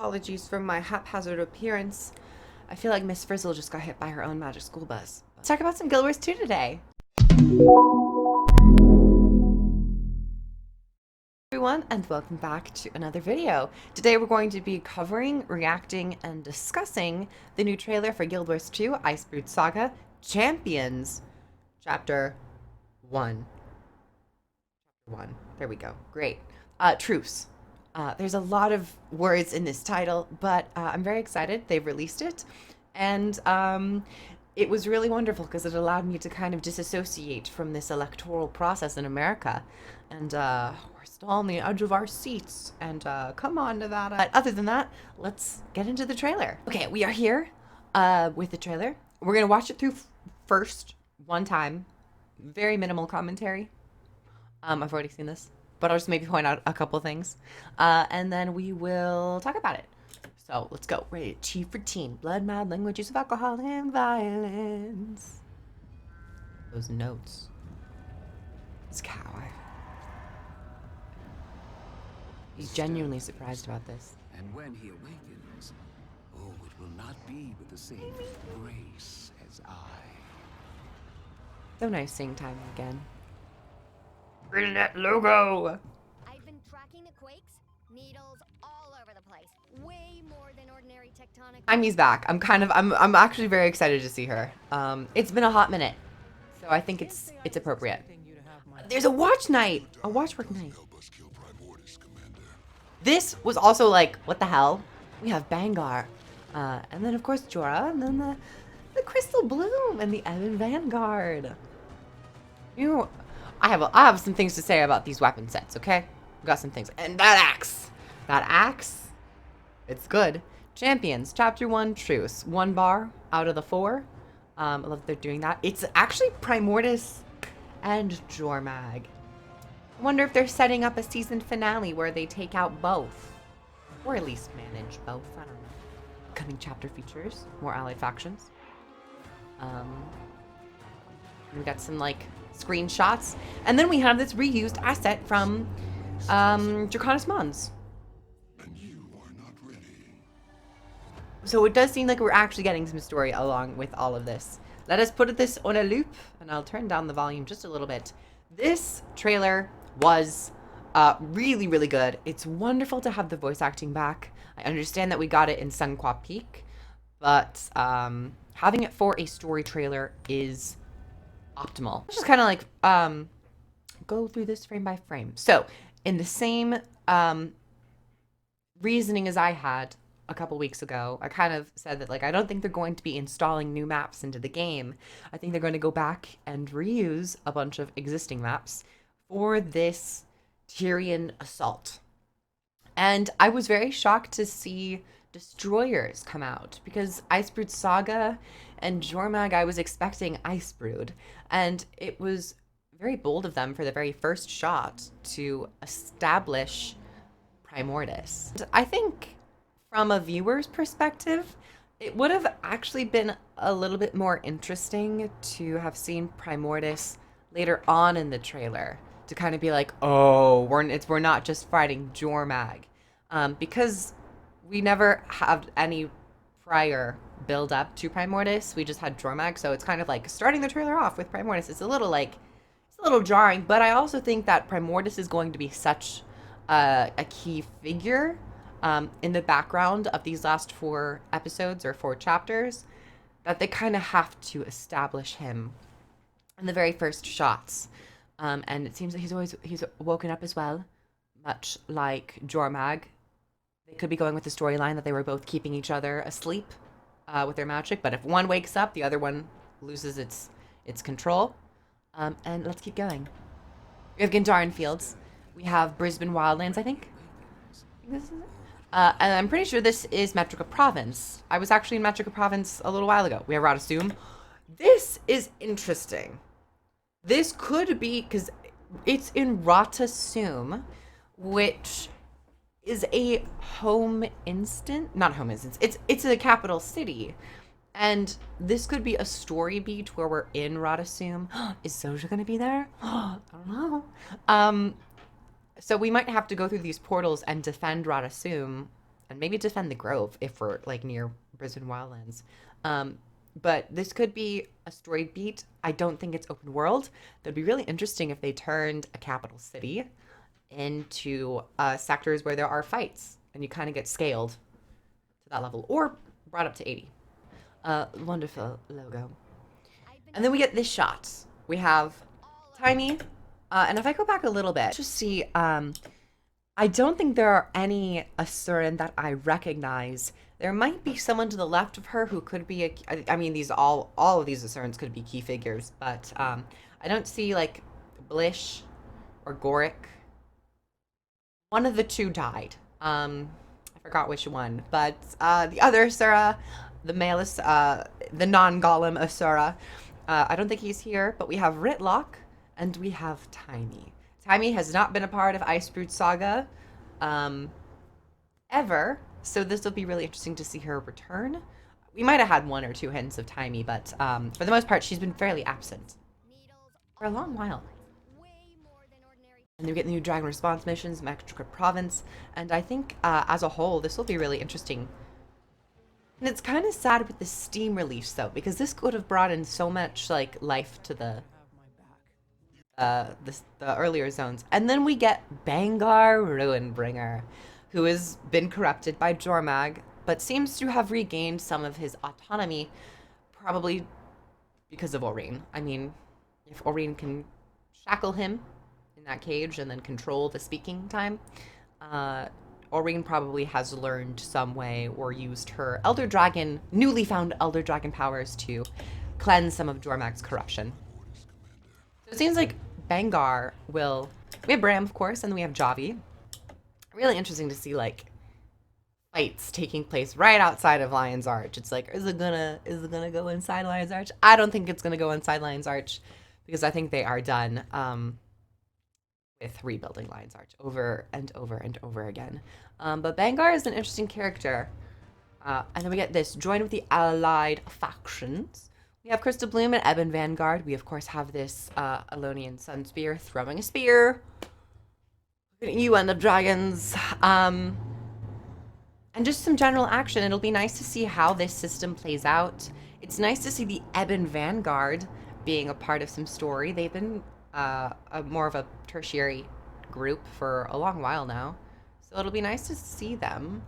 Apologies for my haphazard appearance. I feel like Miss Frizzle just got hit by her own magic school bus. Let's talk about some Guild Wars 2 today. Everyone, and welcome back to another video. Today we're going to be covering, reacting, and discussing the new trailer for Guild Wars 2 Icebrood Saga Champions Chapter 1. There we go. Great. Truce. There's a lot of words in this title, but I'm very excited. They've released it, and it was really wonderful because it allowed me to kind of disassociate from this electoral process in America. And we're still on the edge of our seats, and come on, Nevada. But other than that, let's get into the trailer. Okay, we are here with the trailer. We're going to watch it through first, one time. Very minimal commentary. I've already seen this, but I'll just maybe point out a couple things. And then we will talk about it. So let's go. Rated T for teen. Blood, mad, language, use of alcohol, and violence. Those notes. This cow. He's genuinely surprised about this. And when he awakens, oh, it will not be with the same grace as I. So nice seeing time again. Reading that logo. I've been tracking the quakes, needles all over the place. Way more than ordinary tectonic. Amy's back. I'm actually very excited to see her. It's been a hot minute, so I think it's appropriate. There's a watch night, a watchwork night. This was also like, what the hell? We have Bangar, and then of course Jorah, and then the Crystal Bloom and the Evan Vanguard. I have some things to say about these weapon sets, okay? Got some things. And that axe, it's good. Champions, Chapter 1, Truce. 1 bar out of the 4. I love that they're doing that. It's actually Primordus and Jormag. I wonder if they're setting up a season finale where they take out both. Or at least manage both, I don't know. Coming chapter features, more allied factions. We got some, like, screenshots, and then we have this reused asset from Draconis Mons. And you are not ready. So it does seem like we're actually getting some story along with all of this. Let us put this on a loop, and I'll turn down the volume just a little bit. This trailer was really, really good. It's wonderful to have the voice acting back. I understand that we got it in Sunqua Peak, but having it for a story trailer is optimal. Let's just kind of like go through this frame by frame. So in the same reasoning as I had a couple weeks ago, I kind of said that, like, I don't think they're going to be installing new maps into the game. I think they're going to go back and reuse a bunch of existing maps for this Tyrion assault. And I was very shocked to see destroyers come out, because Icebrood Saga and Jormag, I was expecting Icebrood, and it was very bold of them for the very first shot to establish Primordus. And I think from a viewer's perspective, it would have actually been a little bit more interesting to have seen Primordus later on in the trailer, to kind of be like, oh, we're not just fighting Jormag, because we never had any prior build up to Primordus. We just had Jormag, so it's kind of like starting the trailer off with Primordus. It's a little jarring, but I also think that Primordus is going to be such a key figure in the background of these last 4 episodes or 4 chapters, that they kind of have to establish him in the very first shots. And it seems that he's woken up as well, much like Jormag. They could be going with the storyline that they were both keeping each other asleep with their magic, but if one wakes up, the other one loses its control. And let's keep going. We have Gandarian Fields. We have Brisbane Wildlands, I think. This is it. And I'm pretty sure this is Metrica Province. I was actually in Metrica Province a little while ago. We have Radasum. This is interesting. This could be, because it's in Radasum, which is a it's a capital city, and this could be a story beat where we're in Radasum. Is Soja gonna be there? I don't know. So we might have to go through these portals and defend Radasum and maybe defend the Grove if we're like near Brisbane Wildlands. But this could be a story beat. I don't think it's open world. That'd be really interesting if they turned a capital city into sectors where there are fights and you kind of get scaled to that level or brought up to 80. Wonderful logo. And then we get this shot. We have Tiny. And if I go back a little bit, just see, I don't think there are any Asuran that I recognize. There might be someone to the left of her who could be I mean, these all of these Asurans could be key figures, but I don't see like Blish or Goric. One of the two died. I forgot which one, but the other Asura, the male, the non-golem Asura, I don't think he's here. But we have Ritlock and we have Tiny. Tiny has not been a part of Icebrood Saga ever, so this will be really interesting to see her return. We might have had one or two hints of Tiny, but for the most part, she's been fairly absent for a long while. And you get the new Dragon Response missions, Mexico Province, and I think as a whole, this will be really interesting. And it's kind of sad with the Steam release, though, because this could have brought in so much like life to the earlier zones. And then we get Bangar Ruinbringer, who has been corrupted by Jormag, but seems to have regained some of his autonomy, probably because of Aurene. I mean, if Aurene can shackle him in that cage and then control the speaking time, Aurene probably has learned some way or used her newly found Elder Dragon powers to cleanse some of Jormag's corruption. So it seems like Bangar will... We have Bram, of course, and then we have Javi. Really interesting to see, like, fights taking place right outside of Lion's Arch. It's like, is it gonna go inside Lion's Arch? I don't think it's gonna go inside Lion's Arch, because I think they are done with rebuilding Lion's Arch over and over and over again. But Bangar is an interesting character. And then we get this, join with the allied factions. We have Crystal Bloom and Ebon Vanguard. We, of course, have this Alonian Sun Spear throwing a spear. Look at you, End of Dragons. And just some general action. It'll be nice to see how this system plays out. It's nice to see the Ebon Vanguard being a part of some story. They've been more of a tertiary group for a long while now. So it'll be nice to see them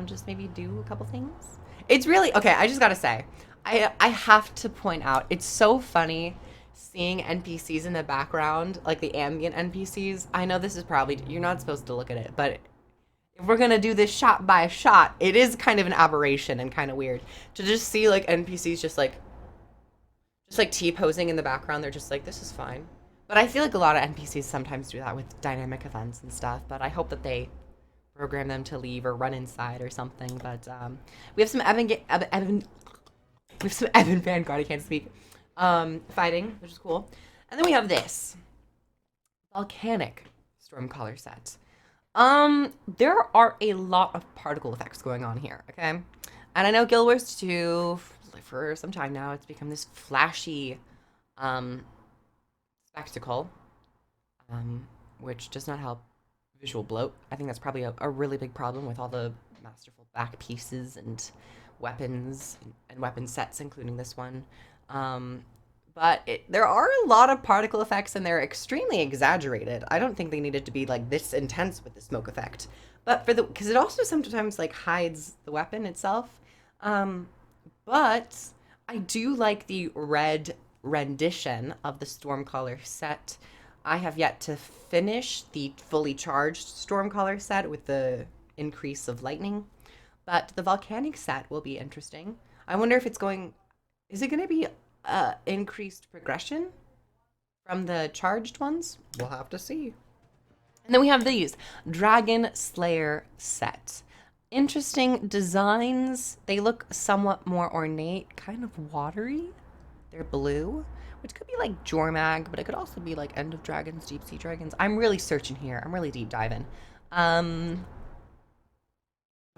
just maybe do a couple things. It's really... Okay, I just gotta say... I have to point out, it's so funny seeing NPCs in the background, like the ambient NPCs. I know this is probably, you're not supposed to look at it, but if we're gonna do this shot by shot, it is kind of an aberration and kind of weird to just see like NPCs just like T-posing in the background. They're just like, this is fine. But I feel like a lot of NPCs sometimes do that with dynamic events and stuff, but I hope that they program them to leave or run inside or something. But we have some we have some Ebon Vanguard, I can't speak, fighting, which is cool. And then we have this volcanic Stormcaller set. There are a lot of particle effects going on here, okay? And I know Guild Wars 2, for some time now, it's become this flashy spectacle, which does not help visual bloat. I think that's probably a really big problem with all the masterful back pieces and weapons and weapon sets, including this one. But there are a lot of particle effects and they're extremely exaggerated. I don't think they needed to be like this intense with the smoke effect, but because it also sometimes like hides the weapon itself. But I do like the red rendition of the Stormcaller set. I have yet to finish the fully charged Stormcaller set with the increase of lightning. But the volcanic set will be interesting. I wonder if it's going... Is it going to be increased progression from the charged ones? We'll have to see. And then we have these. Dragon Slayer set. Interesting designs. They look somewhat more ornate, kind of watery. They're blue, which could be like Jormag, but it could also be like End of Dragons, Deep Sea Dragons. I'm really searching here. I'm really deep diving.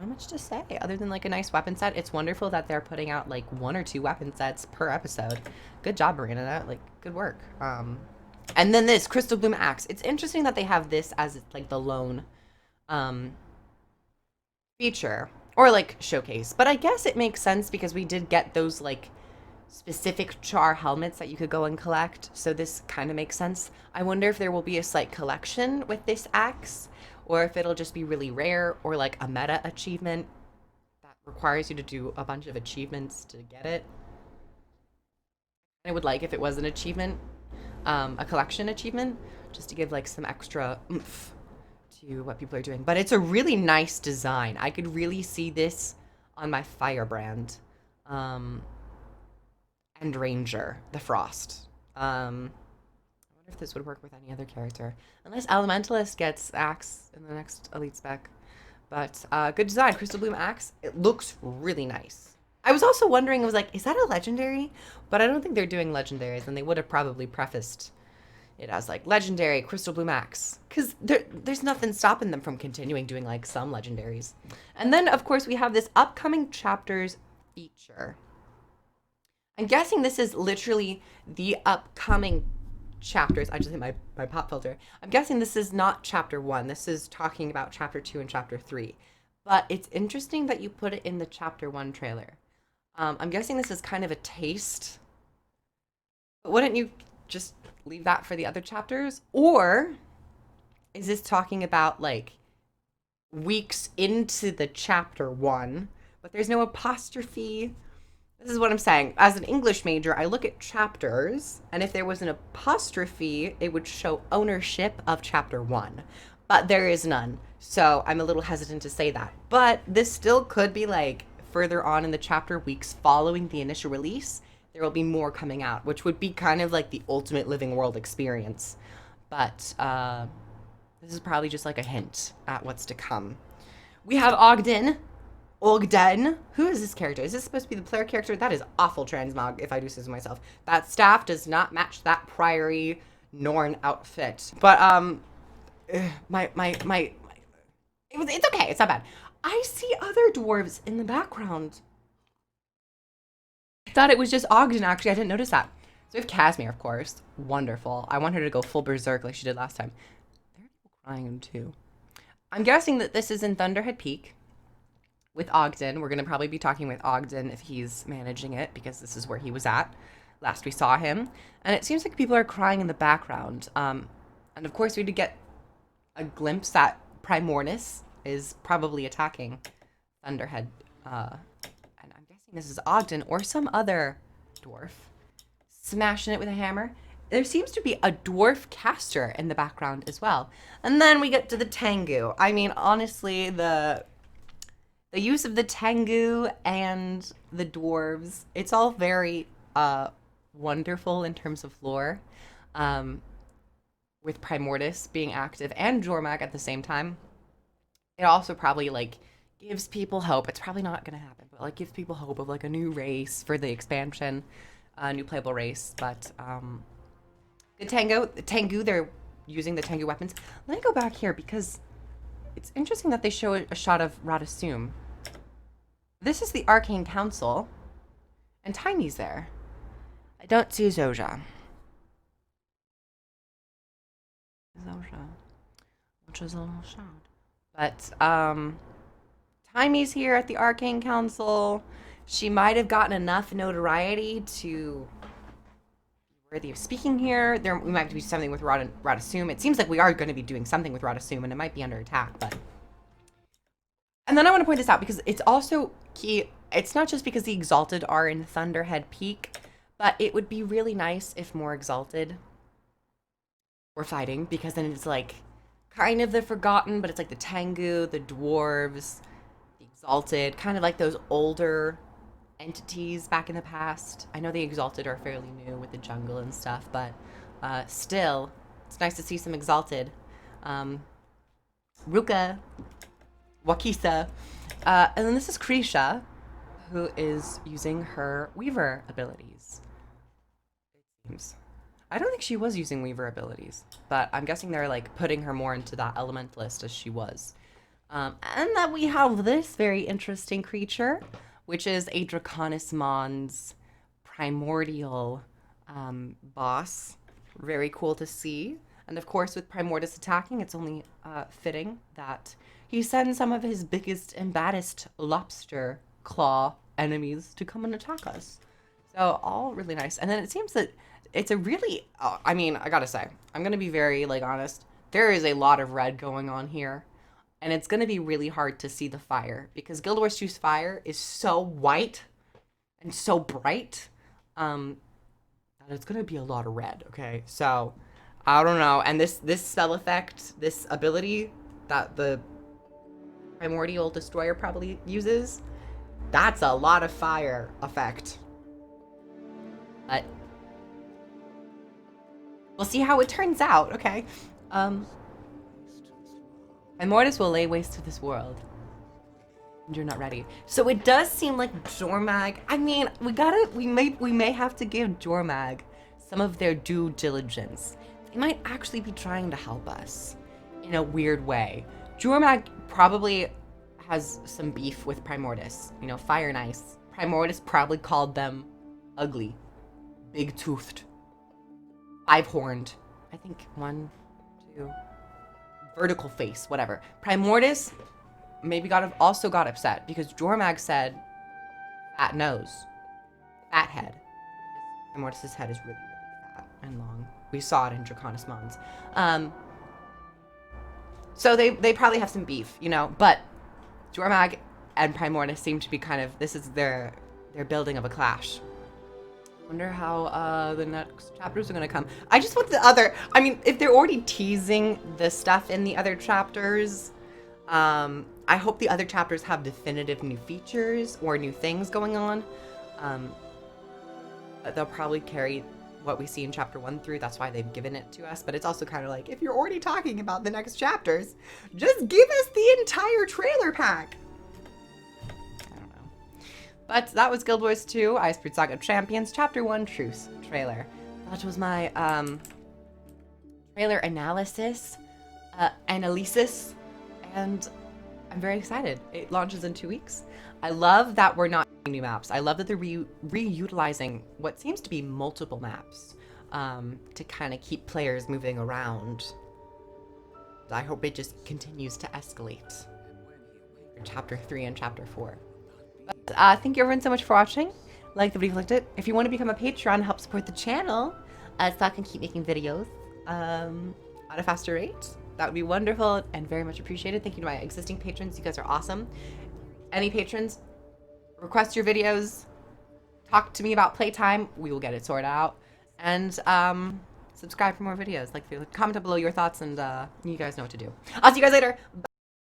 Not much to say other than like a nice weapon set. It's wonderful that they're putting out like 1 or 2 weapon sets per episode. Good job, Marina. Like, good work. And then this Crystal Bloom Axe. It's interesting that they have this as like the lone feature or like showcase. But I guess it makes sense because we did get those like specific char helmets that you could go and collect. So this kind of makes sense. I wonder if there will be a slight collection with this axe or if it'll just be really rare or like a meta achievement that requires you to do a bunch of achievements to get it. I would like if it was an achievement, a collection achievement, just to give like some extra oomph to what people are doing. But it's a really nice design. I could really see this on my firebrand. And Ranger, the Frost. I wonder if this would work with any other character. Unless Elementalist gets Axe in the next Elite spec. But good design. Crystal Bloom Axe. It looks really nice. I was also wondering, I was like, is that a legendary? But I don't think they're doing legendaries, and they would have probably prefaced it as like legendary Crystal Bloom Axe. Because there's nothing stopping them from continuing doing like some legendaries. And then, of course, we have this upcoming chapters feature. I'm guessing this is literally the upcoming chapters. I just hit my pop filter. I'm guessing this is not chapter 1. This is talking about chapter 2 and chapter 3. But it's interesting that you put it in the chapter 1 trailer. I'm guessing this is kind of a taste. But wouldn't you just leave that for the other chapters? Or is this talking about like weeks into the chapter 1, but there's no apostrophe? This is what I'm saying. As an English major, I look at chapters, and if there was an apostrophe, it would show ownership of chapter 1. But there is none. So I'm a little hesitant to say that. But this still could be like further on in the chapter, weeks following the initial release, there will be more coming out, which would be kind of like the ultimate living world experience. But this is probably just like a hint at what's to come. We have Ogden. Who is this character? Is this supposed to be the player character? That is awful transmog, if I do say so myself. That staff does not match that Priory Norn outfit. But it's okay. It's not bad. I see other dwarves in the background. I thought it was just Ogden, actually. I didn't notice that. So we have Casimir, of course. Wonderful. I want her to go full berserk like she did last time. There are people crying too. I'm guessing that this is in Thunderhead Peak with Ogden. We're going to probably be talking with Ogden if he's managing it, because this is where he was at last we saw him. And it seems like people are crying in the background. And of course, we did get a glimpse that Primordius is probably attacking Thunderhead. And I'm guessing this is Ogden or some other dwarf smashing it with a hammer. There seems to be a dwarf caster in the background as well. And then we get to the Tengu. I mean, honestly, the use of the Tengu and the dwarves, it's all very wonderful in terms of lore. With Primordius being active and Jormag at the same time. It also probably like gives people hope. It's probably not gonna happen, but like gives people hope of like a new race for the expansion, a new playable race. But the Tengu, they're using the Tengu weapons. Let me go back here because it's interesting that they show a shot of Radasum. This is the Arcane Council, and Tiny's there. I don't see Zoja. Which is a little sad. But Timey's here at the Arcane Council. She might have gotten enough notoriety to be worthy of speaking here. We might do something with Radasum. It seems like we are going to be doing something with Radasum, and it might be under attack. But and then I want to point this out because it's also key. It's not just because the Exalted are in Thunderhead Peak, but it would be really nice if more Exalted were fighting, because then it's like kind of the Forgotten, but it's like the Tengu, the Dwarves, the Exalted, kind of like those older entities back in the past. I know the Exalted are fairly new with the jungle and stuff, but still, it's nice to see some Exalted. Ruka, Wakisa, and then this is Krisha, who is using her Weaver abilities. It seems. I don't think she was using Weaver abilities, but I'm guessing they're like putting her more into that Elementalist as she was. And then we have this very interesting creature, which is a Draconis Mons primordial boss. Very cool to see. And of course, with Primordius attacking, it's only fitting that he sends some of his biggest and baddest lobster claw enemies to come and attack us. So all really nice. And then it seems that it's a really, I mean, I gotta say, I'm gonna be very like honest. There is a lot of red going on here, and it's gonna be really hard to see the fire because Guild Wars 2's fire is so white and so bright. That it's gonna be a lot of red. Okay, so I don't know. And this spell effect, this ability that the Primordial Destroyer probably uses, that's a lot of fire effect. But we'll see how it turns out, okay? And Mortis will lay waste to this world. And you're not ready. So it does seem like Jormag. I mean, we may have to give Jormag some of their due diligence. They might actually be trying to help us in a weird way. Jormag probably has some beef with Primordis. You know, Fire and Ice. Primordis probably called them ugly, big-toothed, five-horned. I think 1, 2, vertical face, whatever. Primordis maybe also got upset because Jormag said fat nose, fat head. Primordis' head is really, really fat and long. We saw it in Draconis Mons. So they probably have some beef, you know, but Jormag and Primordis seem to be kind of, this is their building of a clash. Wonder how the next chapters are gonna come. I just want I mean, if they're already teasing the stuff in the other chapters, I hope the other chapters have definitive new features or new things going on. They'll probably carry what we see in chapter 1 through. That's why they've given it to us. But it's also kind of like, if you're already talking about the next chapters, just give us the entire trailer pack. I don't know. But that was Guild Wars 2, Iceberg Saga of Champions, Chapter 1 Truce trailer. That was my trailer analysis, and I'm very excited. It launches in 2 weeks. I love that we're not doing new maps. I love that they're reutilizing what seems to be multiple maps to kind of keep players moving around. I hope it just continues to escalate for Chapter 3 and Chapter 4. But thank you everyone so much for watching. Like the video if you liked it. If you want to become a Patreon, help support the channel so I can keep making videos at a faster rate. That would be wonderful and very much appreciated. Thank you to my existing patrons. You guys are awesome. Any patrons, request your videos, talk to me about playtime. We will get it sorted out. And subscribe for more videos. Comment down below your thoughts, and you guys know what to do. I'll see you guys later. Bye.